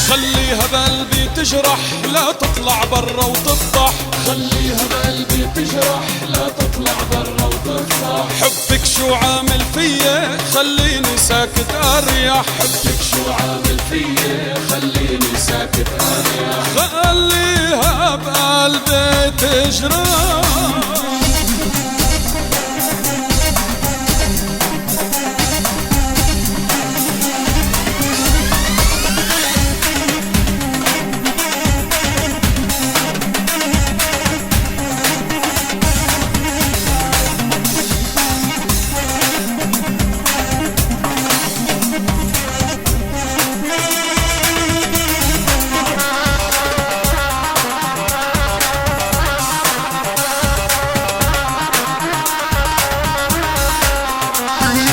خليها بقلبي تجرح لا تطلع برا وتفضح، خليها بقلبي تجرح لا تطلع برا وتفضح. حبك شو عامل فيا خليني ساكت اريح، حبك شو عامل فيا خليني ساكت اريح. خليها بقلبي تجرح.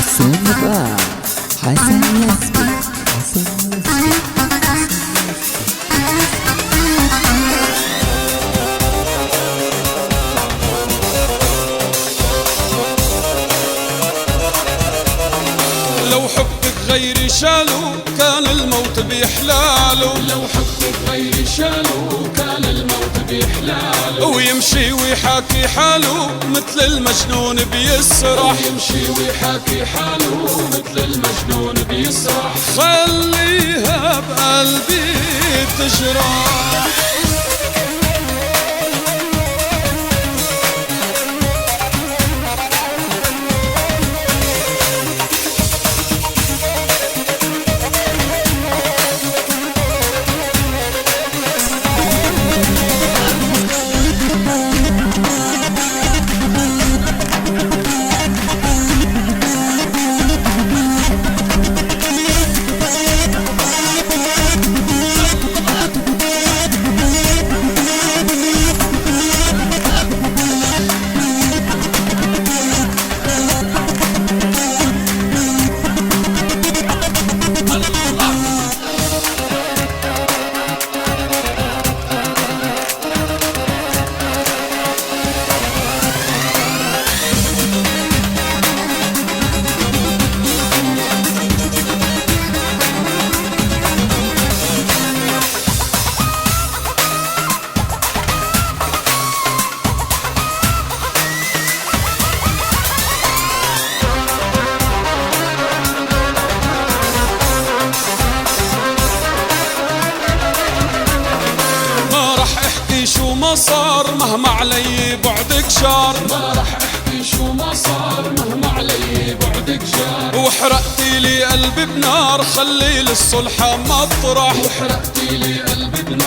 حسن بقى حسن يسبي حسن يسبي. لو حبك غيري شالو كان الموت بيحلاله، لو حبك غيري شالو كان الموت بيحلاله. ويمشي ويحاكي حاله مثل المجنون بيسرح، يمشي ويحاكي حاله مثل المجنون بيسرح. خليها بقلبي تجرح. شو ما صار مهما علي بعدك جار، ما رح احكي شو ما صار مهما علي بعدك جار. وحرقتي لي قلبي بنار خلي للصلحة مطرح، وحرقتي لي قلبي بنار